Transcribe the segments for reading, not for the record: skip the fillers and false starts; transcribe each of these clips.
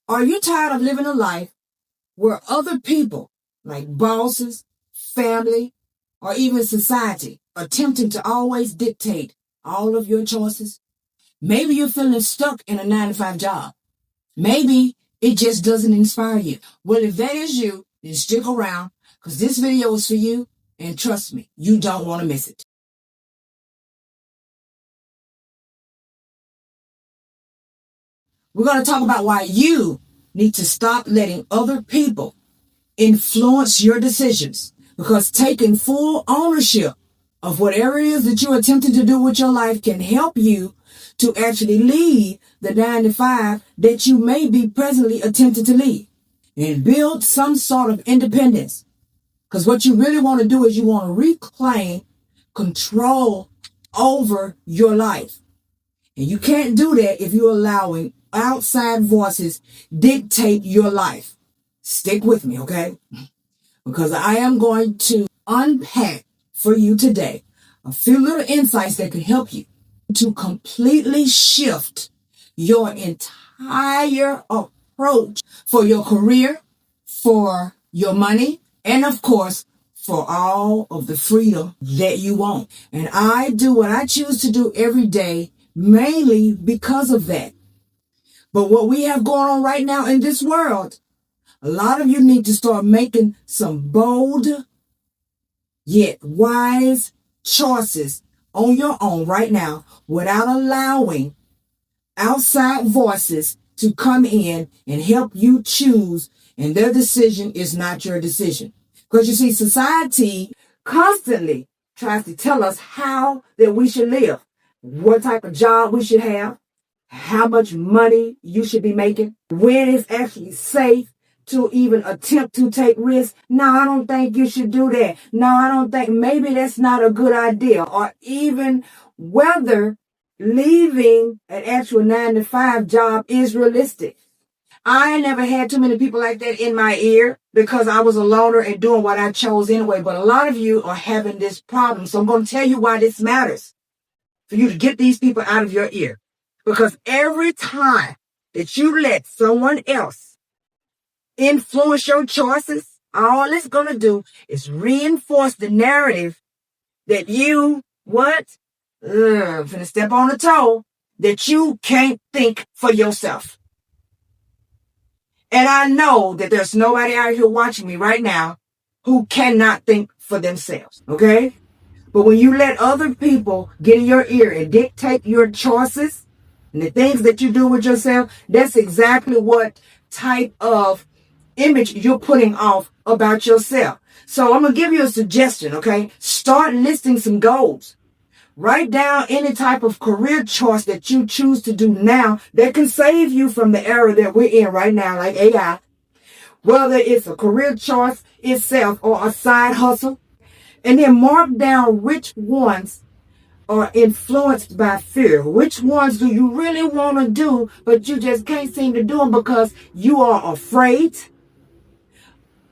Are you tired of living a life where other people, like bosses, family, or even society, are attempting to always dictate all of your choices? Maybe you're feeling stuck in a 9-to-5 job. Maybe it just doesn't inspire you. Well, if that is you, then stick around because this video is for you. And trust me, you don't want to miss it. We're going to talk about why you need to stop letting other people influence your decisions, because taking full ownership of whatever it is that you're attempting to do with your life can help you to actually lead the 9-to-5 that you may be presently attempting to lead and build some sort of independence. Because what you really want to do is you want to reclaim control over your life. And you can't do that if you're allowing outside voices dictate your life. Stick with me, okay? Because I am going to unpack for you today a few little insights that can help you to completely shift your entire approach for your career, for your money, and of course, for all of the freedom that you want. And I do what I choose to do every day, mainly because of that. But what we have going on right now in this world, a lot of you need to start making some bold yet wise choices on your own right now without allowing outside voices to come in and help you choose, and their decision is not your decision. Because you see, society constantly tries to tell us how that we should live, what type of job we should have, how much money you should be making, when it's actually safe to even attempt to take risks. No, I don't think you should do that. No, I don't think, maybe that's not a good idea. Or even whether leaving an actual 9-to-5 job is realistic. I never had too many people like that in my ear because I was a loner and doing what I chose anyway. But a lot of you are having this problem. So I'm going to tell you why this matters. For you to get these people out of your ear. Because every time that you let someone else influence your choices, all it's going to do is reinforce the narrative that you, finna step on a toe, that you can't think for yourself. And I know that there's nobody out here watching me right now who cannot think for themselves, okay? But when you let other people get in your ear and dictate your choices and the things that you do with yourself, that's exactly what type of image you're putting off about yourself. So I'm going to give you a suggestion, okay? Start listing some goals. Write down any type of career choice that you choose to do now that can save you from the era that we're in right now, like AI. Whether it's a career choice itself or a side hustle. And then mark down which ones are influenced by fear. Which ones do you really want to do, but you just can't seem to do them because you are afraid,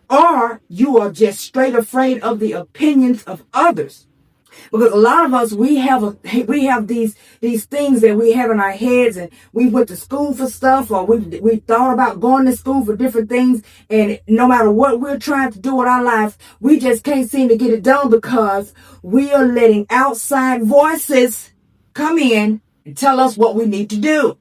or you are just straight afraid of the opinions of others. Because a lot of us, we have these things that we have in our heads, and we went to school for stuff, or we thought about going to school for different things, and no matter what we're trying to do with our lives, we just can't seem to get it done because we are letting outside voices come in and tell us what we need to do.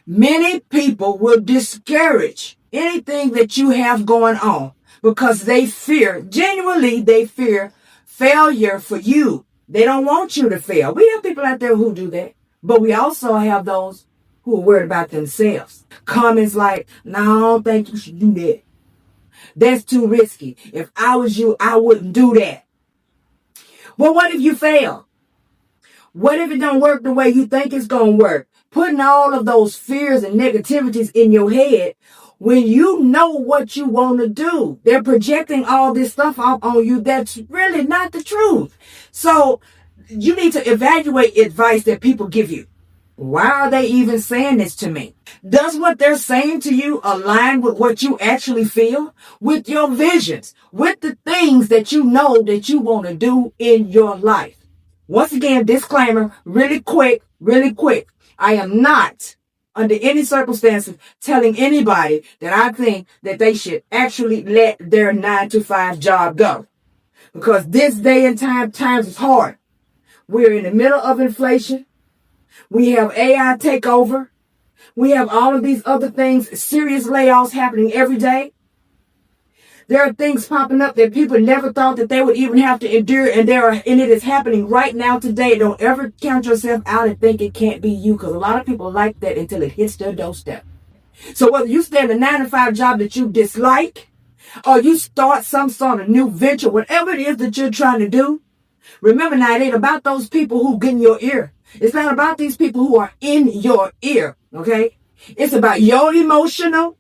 Many people will discourage anything that you have going on because genuinely they fear failure for you. They don't want you to fail. We have people out there who do that. But we also have those who are worried about themselves. Comments like, no, I don't think you should do that. That's too risky. If I was you, I wouldn't do that. Well, what if you fail? What if it don't work the way you think it's going to work? Putting all of those fears and negativities in your head when you know what you want to do. They're projecting all this stuff off on you that's really not the truth. So you need to evaluate advice that people give you. Why are they even saying this to me? Does what they're saying to you align with what you actually feel? With your visions? With the things that you know that you want to do in your life? Once again, disclaimer, really quick. I am not under any circumstances, telling anybody that I think that they should actually let their 9 to 5 job go. Because this day and times is hard. We're in the middle of inflation. We have AI takeover. We have all of these other things, serious layoffs happening every day. There are things popping up that people never thought that they would even have to endure, and it is happening right now today. Don't ever count yourself out and think it can't be you, because a lot of people like that until it hits their doorstep. So whether you stay in a 9 to 5 job that you dislike, or you start some sort of new venture, whatever it is that you're trying to do, remember now, it ain't about those people who get in your ear. It's not about these people who are in your ear, okay? It's about your emotional,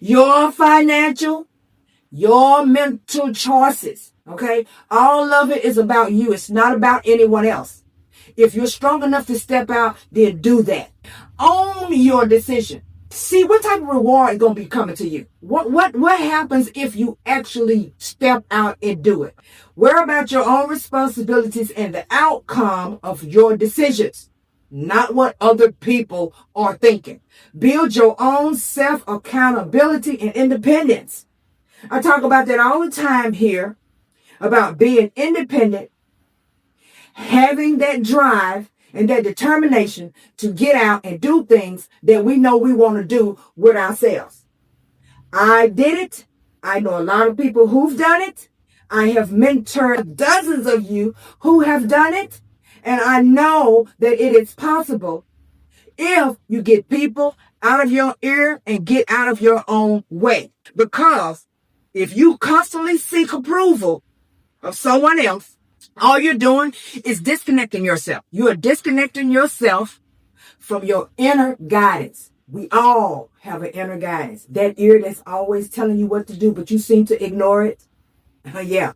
your financial, your mental choices, okay? All of it is about you. It's not about anyone else. If you're strong enough to step out, then do that. Own your decision. See what type of reward is going to be coming to you. What happens if you actually step out and do it? Worry about your own responsibilities and the outcome of your decisions, not what other people are thinking. Build your own self-accountability and independence. I talk about that all the time here, about being independent, having that drive and that determination to get out and do things that we know we want to do with ourselves. I did it. I know a lot of people who've done it. I have mentored dozens of you who have done it. And I know that it is possible if you get people out of your ear and get out of your own way. Because if you constantly seek approval of someone else, all you're doing is disconnecting yourself. You are disconnecting yourself from your inner guidance. We all have an inner guidance. That ear that's always telling you what to do, but you seem to ignore it. You're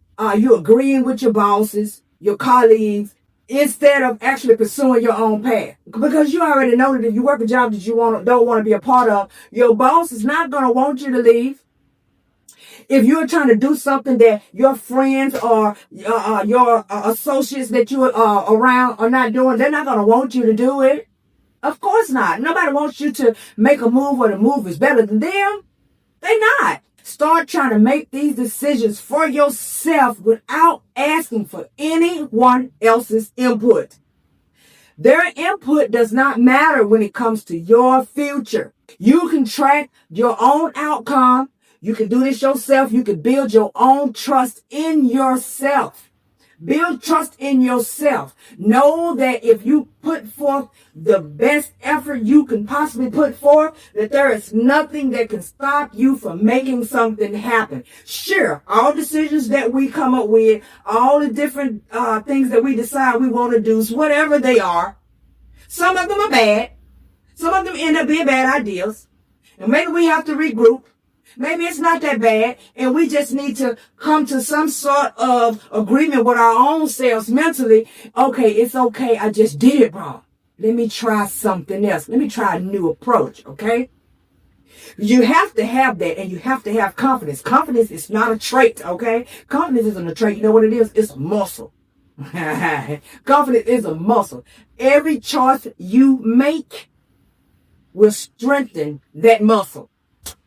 agreeing with your bosses, your colleagues, instead of actually pursuing your own path. Because you already know that if you work a job that you don't want to be a part of, your boss is not going to want you to leave. If you're trying to do something that your friends or your associates that you are around are not doing, they're not going to want you to do it. Of course not. Nobody wants you to make a move or the move is better than them. They're not. Start trying to make these decisions for yourself without asking for anyone else's input. Their input does not matter when it comes to your future. You can track your own outcome. You can do this yourself. You can build your own trust in yourself. Build trust in yourself. Know that if you put forth the best effort you can possibly put forth, that there is nothing that can stop you from making something happen. Sure, all decisions that we come up with, all the different things that we decide we want to do, whatever they are, some of them are bad. Some of them end up being bad ideas. And maybe we have to regroup. Maybe it's not that bad, and we just need to come to some sort of agreement with our own selves mentally. Okay, it's okay. I just did it wrong. Let me try something else. Let me try a new approach, okay? You have to have that, and you have to have confidence. Confidence is not a trait, okay? Confidence isn't a trait. You know what it is? It's a muscle. Confidence is a muscle. Every choice you make will strengthen that muscle,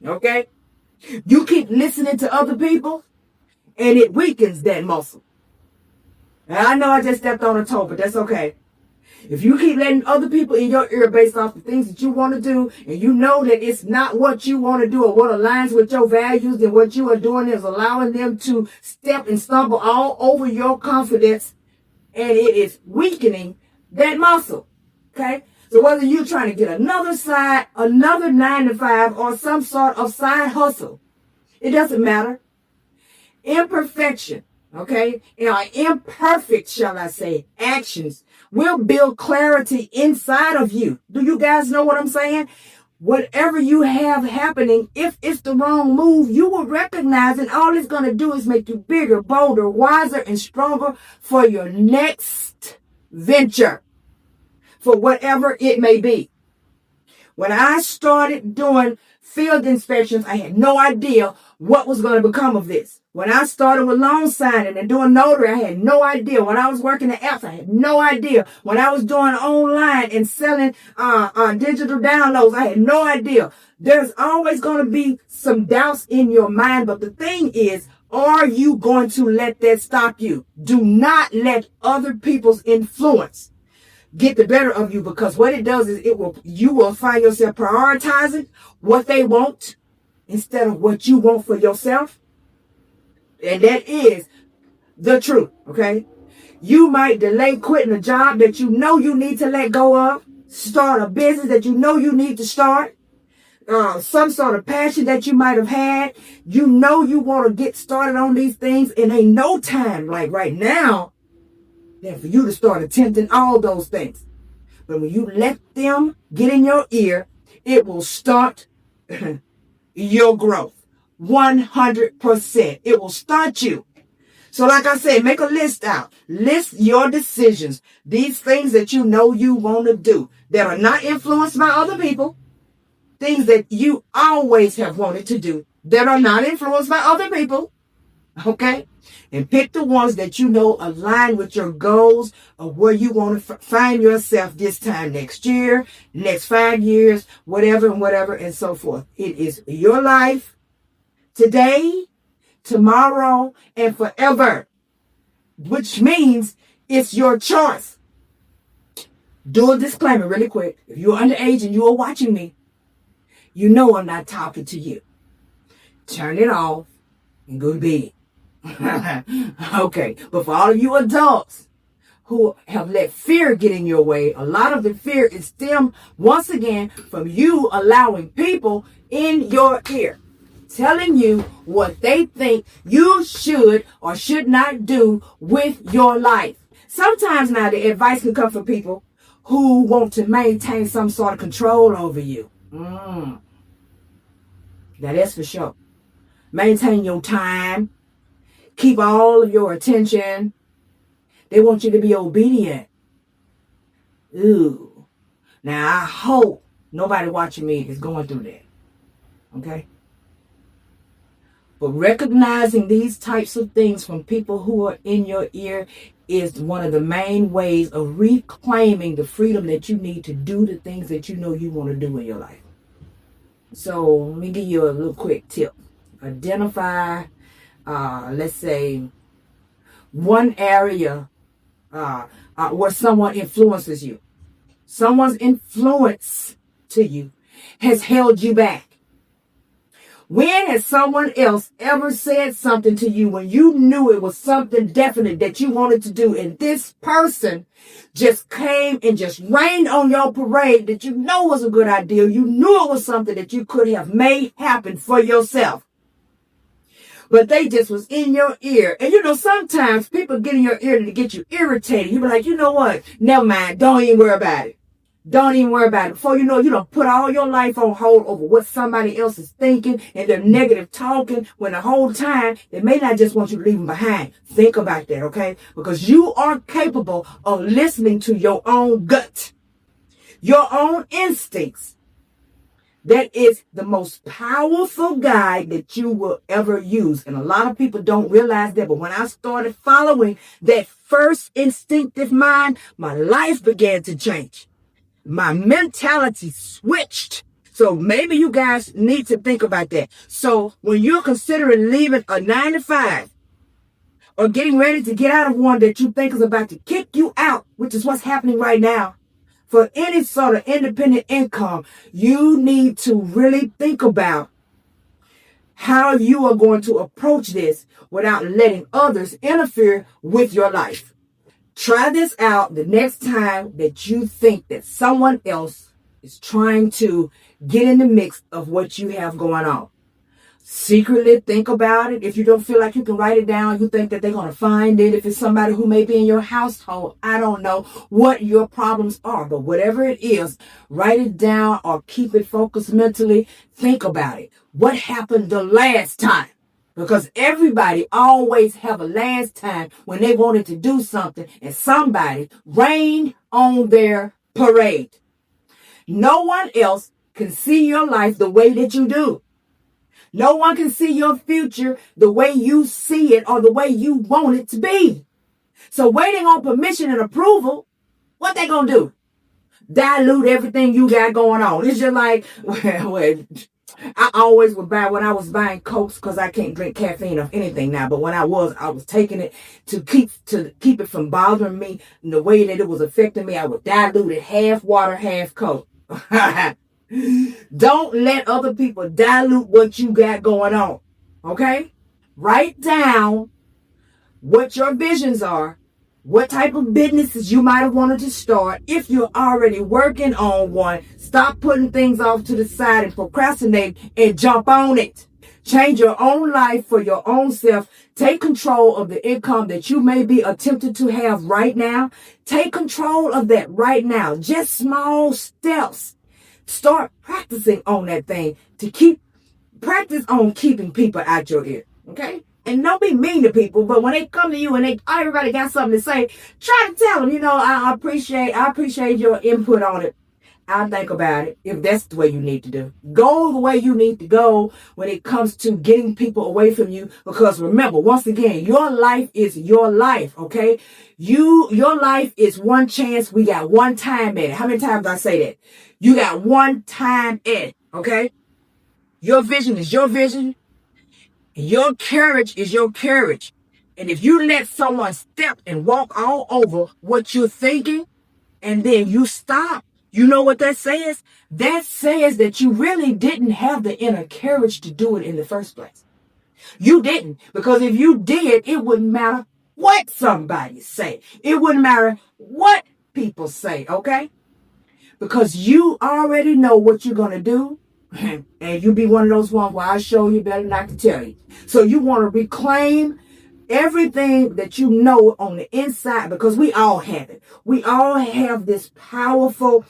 okay? You keep listening to other people, and it weakens that muscle. And I know I just stepped on a toe, but that's okay. If you keep letting other people in your ear based off the things that you want to do, and you know that it's not what you want to do or what aligns with your values, then what you are doing is allowing them to step and stumble all over your confidence, and it is weakening that muscle. Okay? So whether you're trying to get another 9 to 5, or some sort of side hustle, it doesn't matter. Imperfection, okay, imperfect, shall I say, actions will build clarity inside of you. Do you guys know what I'm saying? Whatever you have happening, if it's the wrong move, you will recognize, and all it's going to do is make you bigger, bolder, wiser, and stronger for your next venture, for whatever it may be. When I started doing field inspections. I had no idea what was going to become of this. When I started with loan signing and doing notary, I had no idea. When I was working at apps, I had no idea. When I was doing online and selling digital downloads, I had no idea. There's always going to be some doubts in your mind, but the thing is, are you going to let that stop you? Do not let other people's influence get the better of you, because what it does is you will find yourself prioritizing what they want instead of what you want for yourself. And that is the truth, okay? You might delay quitting a job that you know you need to let go of, start a business that you know you need to start, some sort of passion that you might have had. You know you want to get started on these things, and ain't no time like right now than for you to start attempting all those things. But when you let them get in your ear, it will start your growth. 100%. It will start you. So like I said, make a list out. List your decisions. These things that you know you want to do that are not influenced by other people. Things that you always have wanted to do that are not influenced by other people. Okay? And pick the ones that you know align with your goals of where you want to find yourself this time next year, next 5 years, whatever and so forth. It is your life today, tomorrow, and forever, which means it's your choice. Do a disclaimer really quick. If you're underage and you are watching me, you know I'm not talking to you. Turn it off and go to bed. Okay, but for all of you adults who have let fear get in your way, a lot of the fear is stem once again from you allowing people in your ear, telling you what they think you should or should not do with your life. Sometimes now the advice can come from people who want to maintain some sort of control over you. Now that's for sure. Maintain your time. Keep all of your attention. They want you to be obedient. Ooh. Now I hope nobody watching me is going through that. Okay? But recognizing these types of things from people who are in your ear is one of the main ways of reclaiming the freedom that you need to do the things that you know you want to do in your life. So let me give you a little quick tip. Identify, let's say, one area where someone influences you. Someone's influence to you has held you back. When has someone else ever said something to you when you knew it was something definite that you wanted to do, and this person just came and just rained on your parade that you know was a good idea? You knew it was something that you could have made happen for yourself. But they just was in your ear. And you know, sometimes people get in your ear to get you irritated. You be like, you know what? Never mind. Don't even worry about it. Don't even worry about it. Before you know, you don't put all your life on hold over what somebody else is thinking and their negative talking, when the whole time they may not just want you to leave them behind. Think about that, okay? Because you are capable of listening to your own gut, your own instincts. That is the most powerful guide that you will ever use. And a lot of people don't realize that. But when I started following that first instinctive mind, my life began to change. My mentality switched. So maybe you guys need to think about that. So when you're considering leaving a 9-to-5 or getting ready to get out of one that you think is about to kick you out, which is what's happening right now, for any sort of independent income, you need to really think about how you are going to approach this without letting others interfere with your life. Try this out the next time that you think that someone else is trying to get in the mix of what you have going on. Secretly think about it. If you don't feel like you can write it down, you think that they're going to find it. If it's somebody who may be in your household, I don't know what your problems are, but whatever it is, write it down or keep it focused mentally. Think about it. What happened the last time? Because everybody always have a last time when they wanted to do something and somebody rained on their parade. No one else can see your life the way that you do. No one can see your future the way you see it or the way you want it to be. So waiting on permission and approval, what they gonna do? Dilute everything you got going on. It's just like, I always would buy, when I was buying Cokes, because I can't drink caffeine or anything now, but when I was taking it to keep it from bothering me in the way that it was affecting me. I would dilute it, half water, half Coke. Don't let other people dilute what you got going on. Okay? Write down what your visions are, what type of businesses you might have wanted to start. If you're already working on one, stop putting things off to the side and procrastinate and jump on it. Change your own life for your own self. Take control of the income that you may be attempting to have right now. Take control of that right now. Just small steps. Start practicing on that thing practice on keeping people out your ear. Okay? And don't be mean to people, but when they come to you and everybody got something to say, try to tell them, I appreciate your input on it. I'll think about it if that's the way you need to do. Go the way you need to go when it comes to getting people away from you. Because remember, once again, your life is your life, okay? Your life is one chance. We got one time at it. How many times did I say that? You got one time at it, okay? Your vision is your vision. Your courage is your courage. And if you let someone step and walk all over what you're thinking, and then you stop, you know what that says? That says that you really didn't have the inner courage to do it in the first place. You didn't. Because if you did, it wouldn't matter what somebody say. It wouldn't matter what people say, okay? Because you already know what you're going to do. And you be one of those ones where I show you better not to tell you. So you want to reclaim everything that you know on the inside, because we all have it. We all have this powerful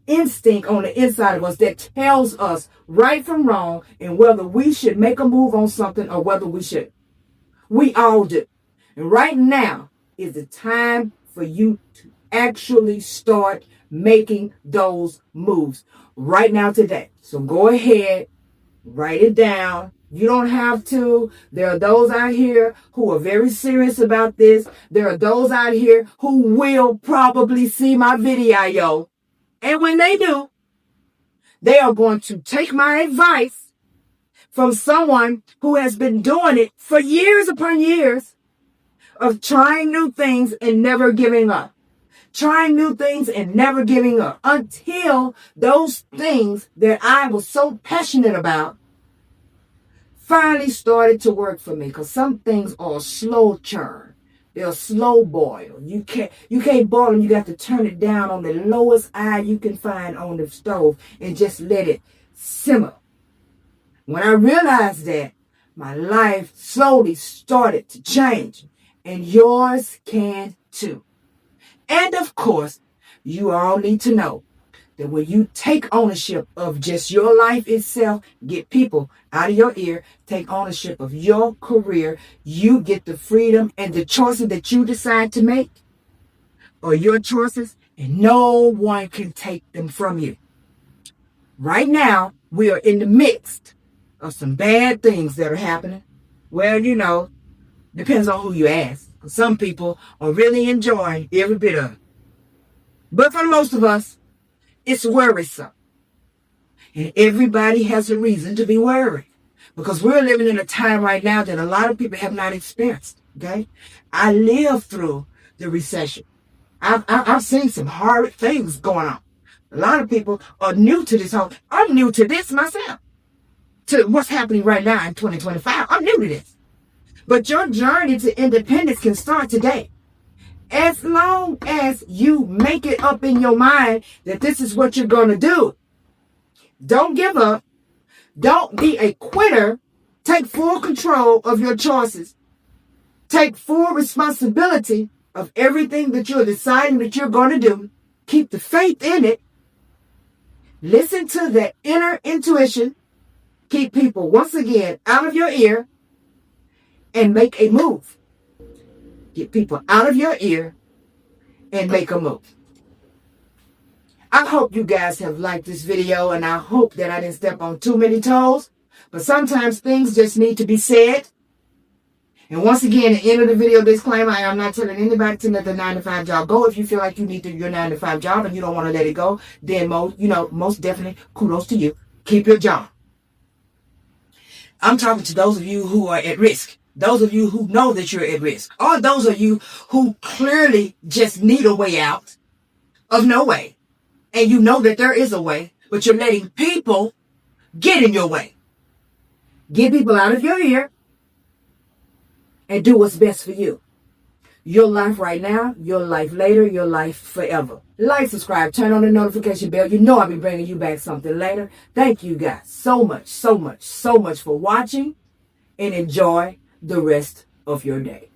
instinct on the inside of us that tells us right from wrong and whether we should make a move on something or whether we should. We all do. And right now is the time for you to actually start making those moves. Right now, today. So go ahead, write it down. You don't have to. There are those out here who are very serious about this. There are those out here who will probably see my video. And when they do, they are going to take my advice from someone who has been doing it for years upon years of trying new things and never giving up. Trying new things and never giving up until those things that I was so passionate about finally started to work for me. Because some things are slow churn. They're slow boil. You can't boil them. You got to turn it down on the lowest eye you can find on the stove and just let it simmer. When I realized that, my life slowly started to change. And yours can too. And of course, you all need to know that when you take ownership of just your life itself, get people out of your ear, take ownership of your career, you get the freedom and the choices that you decide to make are your choices, and no one can take them from you. Right now, we are in the midst of some bad things that are happening. Well, depends on who you ask. Some people are really enjoying every bit of it. But for most of us, it's worrisome. And everybody has a reason to be worried. Because we're living in a time right now that a lot of people have not experienced. Okay? I lived through the recession. I've seen some horrid things going on. A lot of people are new to this whole. I'm new to this myself. To what's happening right now in 2025. I'm new to this. But your journey to independence can start today. As long as you make it up in your mind that this is what you're going to do. Don't give up. Don't be a quitter. Take full control of your choices. Take full responsibility of everything that you're deciding that you're going to do. Keep the faith in it. Listen to that inner intuition. Keep people, once again, out of your ear. And make a move. Get people out of your ear and make a move. I hope you guys have liked this video, and I hope that I didn't step on too many toes. But sometimes things just need to be said. And once again, at the end of the video disclaimer, I am not telling anybody to let the 9-to-5 job go. If you feel like you need your 9-to-5 job and you don't want to let it go, then most definitely kudos to you. Keep your job. I'm talking to those of you who are at risk. Those of you who know that you're at risk. Or those of you who clearly just need a way out of no way. And you know that there is a way, but you're letting people get in your way. Get people out of your ear and do what's best for you. Your life right now, your life later, your life forever. Like, subscribe, turn on the notification bell. You know I'll be bringing you back something later. Thank you guys so much for watching, and enjoy the rest of your day.